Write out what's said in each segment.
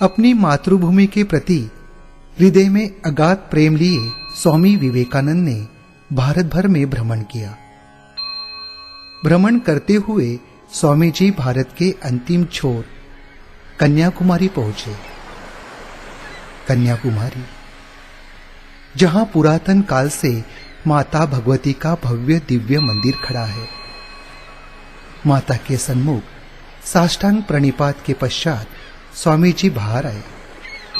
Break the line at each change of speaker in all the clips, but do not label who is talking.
अपनी मातृभूमि के प्रति हृदय में अगाध प्रेम लिए स्वामी विवेकानंद ने भारत भर में भ्रमण किया। भ्रमण करते हुए स्वामी जी भारत के अंतिम छोर कन्याकुमारी पहुंचे। कन्याकुमारी, जहां पुरातन काल से माता भगवती का भव्य दिव्य मंदिर खड़ा है। माता के सन्मुख साष्टांग प्रणिपात के पश्चात स्वामी जी बाहर आए।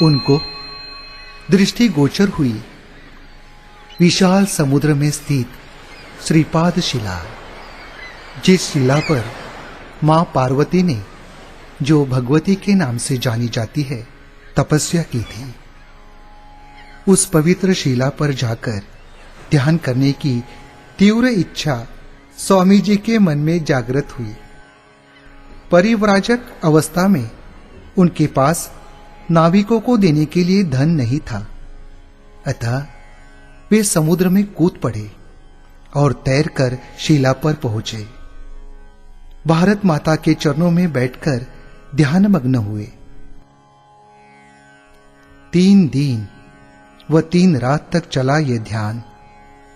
उनको दृष्टि गोचर हुई विशाल समुद्र में स्थित श्रीपाद शिला, जिस शिला पर मां पार्वती ने, जो भगवती के नाम से जानी जाती है, तपस्या की थी। उस पवित्र शिला पर जाकर ध्यान करने की तीव्र इच्छा स्वामी जी के मन में जागृत हुई। परिव्राजक अवस्था में उनके पास नाविकों को देने के लिए धन नहीं था, अतः वे समुद्र में कूद पड़े और तैरकर शिला पर पहुंचे। भारत माता के चरणों में बैठकर ध्यानमग्न हुए। 3 दिन व 3 रात तक चला यह ध्यान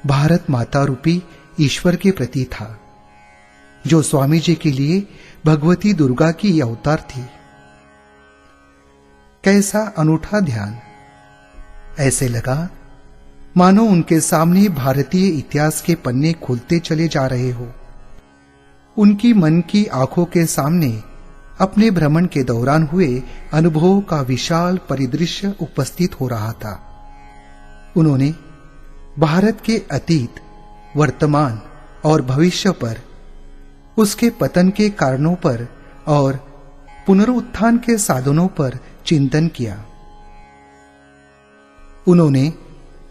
भारत माता रूपी ईश्वर के प्रति था, जो स्वामी जी के लिए भगवती दुर्गा की अवतार थी। कैसा अनूठा ध्यान! ऐसे लगा मानो उनके सामने भारतीय इतिहास के पन्ने खुलते चले जा रहे हो। उनकी मन की आंखों के सामने अपने भ्रमण के दौरान हुए अनुभवों का विशाल परिदृश्य उपस्थित हो रहा था। उन्होंने भारत के अतीत, वर्तमान और भविष्य पर, उसके पतन के कारणों पर और पुनरुत्थान के साधनों पर चिंतन किया। उन्होंने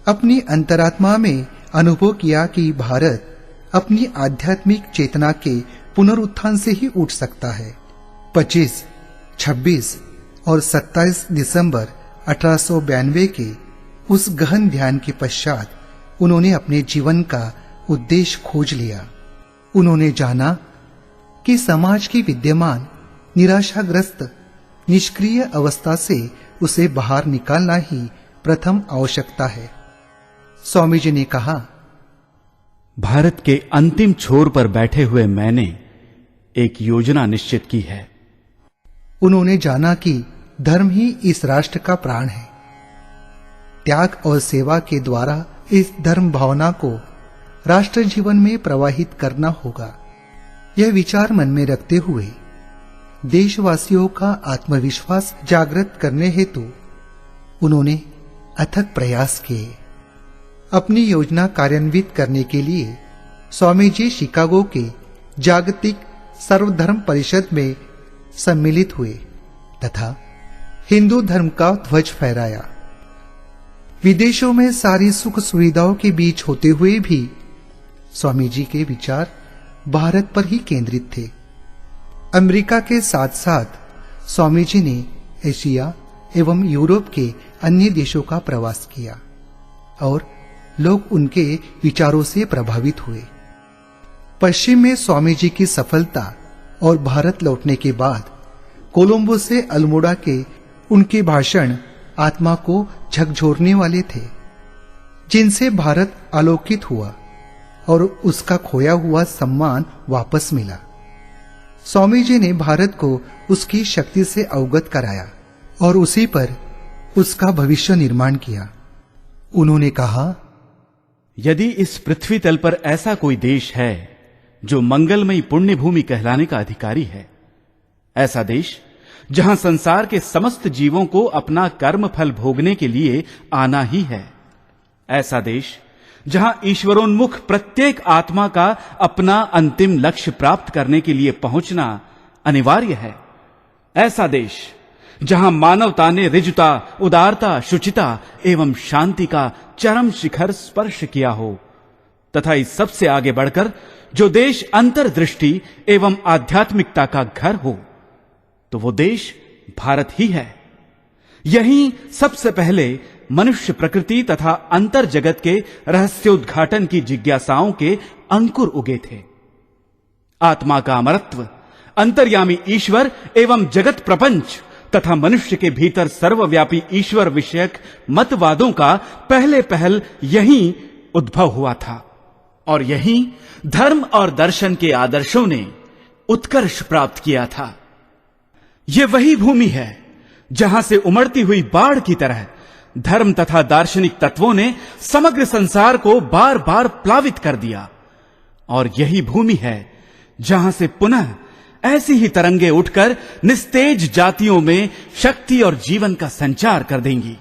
अपनी अंतरात्मा में अनुभव किया कि भारत अपनी आध्यात्मिक चेतना के पुनरुत्थान से ही उठ सकता है। 25, 26 और 27 दिसंबर 1892 के उस गहन ध्यान के पश्चात उन्होंने अपने जीवन का उद्देश्य खोज लिया। उन्होंने जाना कि समाज की विद्यमान निराशाग्रस्त निष्क्रिय अवस्था से उसे बाहर निकालना ही प्रथम आवश्यकता है। स्वामी जी ने कहा,
भारत के अंतिम छोर पर बैठे हुए मैंने एक योजना निश्चित की है।
उन्होंने जाना कि धर्म ही इस राष्ट्र का प्राण है। त्याग और सेवा के द्वारा इस धर्म भावना को राष्ट्र जीवन में प्रवाहित करना होगा। यह विचार मन में रखते हुए देशवासियों का आत्मविश्वास जागृत करने हेतु उन्होंने अथक प्रयास किए। अपनी योजना कार्यान्वित करने के लिए स्वामी जी शिकागो के जागतिक सर्वधर्म परिषद में सम्मिलित हुए तथा हिंदू धर्म का ध्वज फहराया। विदेशों में सारी सुख सुविधाओं के बीच होते हुए भी स्वामी जी के विचार भारत पर ही केंद्रित थे। अमेरिका के साथ साथ स्वामी जी ने एशिया एवं यूरोप के अन्य देशों का प्रवास किया और लोग उनके विचारों से प्रभावित हुए। पश्चिम में स्वामी जी की सफलता और भारत लौटने के बाद कोलंबो से अल्मोड़ा के उनके भाषण आत्मा को झकझोरने वाले थे, जिनसे भारत आलोकित हुआ और उसका खोया हुआ सम्मान वापस मिला। स्वामी जी ने भारत को उसकी शक्ति से अवगत कराया और उसी पर उसका भविष्य निर्माण किया। उन्होंने कहा,
यदि इस पृथ्वी तल पर ऐसा कोई देश है जो मंगलमयी पुण्य भूमि कहलाने का अधिकारी है, ऐसा देश जहां संसार के समस्त जीवों को अपना कर्म फल भोगने के लिए आना ही है, ऐसा देश जहां ईश्वरोन्मुख प्रत्येक आत्मा का अपना अंतिम लक्ष्य प्राप्त करने के लिए पहुंचना अनिवार्य है, ऐसा देश जहां मानवता ने ऋजुता, उदारता, शुचिता एवं शांति का चरम शिखर स्पर्श किया हो, तथा इस सबसे आगे बढ़कर जो देश अंतर्दृष्टि एवं आध्यात्मिकता का घर हो, तो वो देश भारत ही है। यहीं सबसे पहले मनुष्य प्रकृति तथा अंतर जगत के रहस्योद्घाटन की जिज्ञासाओं के अंकुर उगे थे। आत्मा का अमरत्व, अंतर्यामी ईश्वर एवं जगत प्रपंच तथा मनुष्य के भीतर सर्वव्यापी ईश्वर विषयक मतवादों का पहल यहीं उद्भव हुआ था और यहीं धर्म और दर्शन के आदर्शों ने उत्कर्ष प्राप्त किया था। यह वही भूमि है जहां से उमड़ती हुई बाढ़ की तरह धर्म तथा दार्शनिक तत्वों ने समग्र संसार को बार बार प्लावित कर दिया और यही भूमि है जहां से पुनः ऐसी ही तरंगे उठकर निस्तेज जातियों में शक्ति और जीवन का संचार कर देंगी।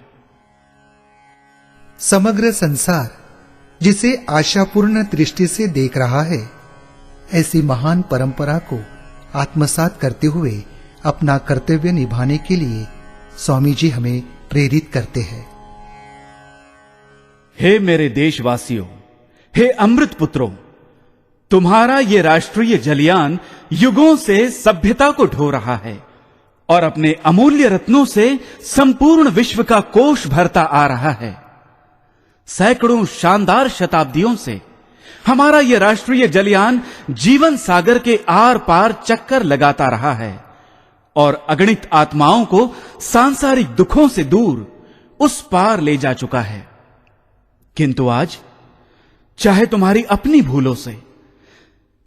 समग्र संसार जिसे आशापूर्ण दृष्टि से देख रहा है, ऐसी महान परंपरा को आत्मसात करते हुए अपना कर्तव्य निभाने के लिए स्वामी जी हमें प्रेरित करते हैं।
हे मेरे देशवासियों, हे अमृत पुत्रों, तुम्हारा ये राष्ट्रीय जलयान युगों से सभ्यता को ढो रहा है और अपने अमूल्य रत्नों से संपूर्ण विश्व का कोष भरता आ रहा है। सैकड़ों शानदार शताब्दियों से हमारा यह राष्ट्रीय जलयान जीवन सागर के आर पार चक्कर लगाता रहा है और अगणित आत्माओं को सांसारिक दुखों से दूर उस पार ले जा चुका है। किंतु आज चाहे तुम्हारी अपनी भूलों से,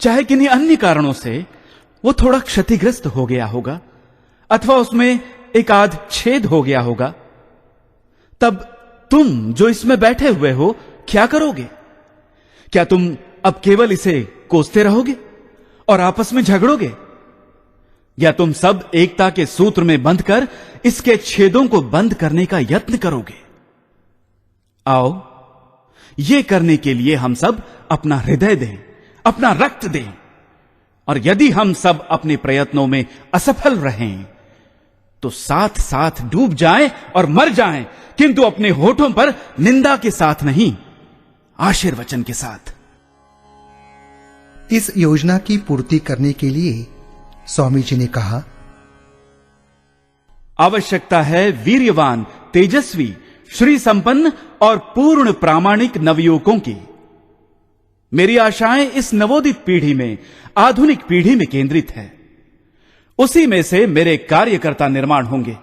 चाहे किन्हीं अन्य कारणों से वो थोड़ा क्षतिग्रस्त हो गया होगा अथवा उसमें एक आध छेद हो गया होगा, तब तुम जो इसमें बैठे हुए हो क्या करोगे? क्या तुम अब केवल इसे कोसते रहोगे और आपस में झगड़ोगे, या तुम सब एकता के सूत्र में बंधकर इसके छेदों को बंद करने का यत्न करोगे? आओ, ये करने के लिए हम सब अपना हृदय दें, अपना रक्त दें, और यदि हम सब अपने प्रयत्नों में असफल रहें तो साथ साथ डूब जाएं और मर जाएं, किंतु अपने होठों पर निंदा के साथ नहीं, आशीर्वचन के साथ।
इस योजना की पूर्ति करने के लिए स्वामी जी ने कहा,
आवश्यकता है वीर्यवान, तेजस्वी, श्री संपन्न और पूर्ण प्रामाणिक नवयुवकों की। मेरी आशाएं इस नवोदित पीढ़ी में, आधुनिक पीढ़ी में केंद्रित है। उसी में से मेरे कार्यकर्ता निर्माण होंगे।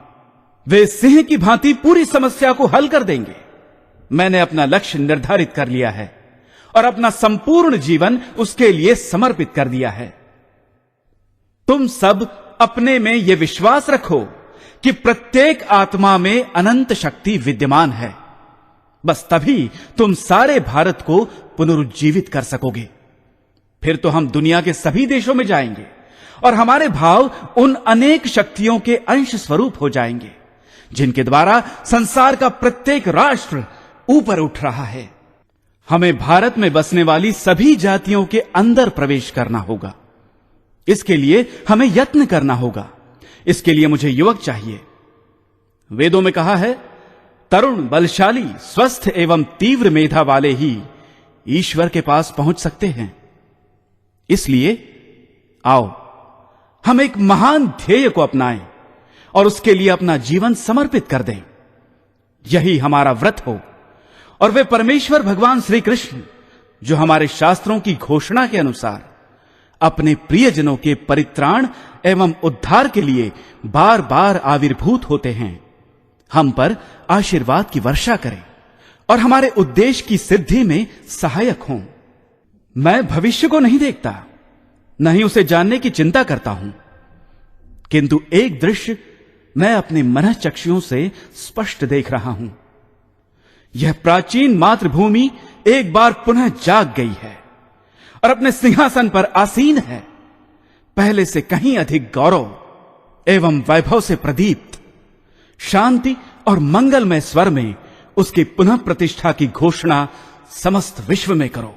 वे सिंह की भांति पूरी समस्या को हल कर देंगे। मैंने अपना लक्ष्य निर्धारित कर लिया है और अपना संपूर्ण जीवन उसके लिए समर्पित कर दिया है। तुम सब अपने में यह विश्वास रखो कि प्रत्येक आत्मा में अनंत शक्ति विद्यमान है। बस तभी तुम सारे भारत को पुनरुज्जीवित कर सकोगे। फिर तो हम दुनिया के सभी देशों में जाएंगे और हमारे भाव उन अनेक शक्तियों के अंश स्वरूप हो जाएंगे जिनके द्वारा संसार का प्रत्येक राष्ट्र ऊपर उठ रहा है। हमें भारत में बसने वाली सभी जातियों के अंदर प्रवेश करना होगा। इसके लिए हमें यत्न करना होगा। इसके लिए मुझे युवक चाहिए। वेदों में कहा है, तरुण, बलशाली, स्वस्थ एवं तीव्र मेधा वाले ही ईश्वर के पास पहुंच सकते हैं। इसलिए आओ, हम एक महान ध्येय को अपनाएं और उसके लिए अपना जीवन समर्पित कर दें। यही हमारा व्रत हो और वे परमेश्वर भगवान श्री कृष्ण, जो हमारे शास्त्रों की घोषणा के अनुसार अपने प्रियजनों के परित्राण एवं उद्धार के लिए बार बार आविर्भूत होते हैं, हम पर आशीर्वाद की वर्षा करें और हमारे उद्देश्य की सिद्धि में सहायक हों। मैं भविष्य को नहीं देखता, न ही उसे जानने की चिंता करता हूं, किंतु एक दृश्य मैं अपने मनःचक्षुओं से स्पष्ट देख रहा हूं। यह प्राचीन मातृभूमि एक बार पुनः जाग गई है और अपने सिंहासन पर आसीन है, पहले से कहीं अधिक गौरव एवं वैभव से प्रदीप्त। शांति और मंगलमय स्वर में उसकी पुनः प्रतिष्ठा की घोषणा समस्त विश्व में करो।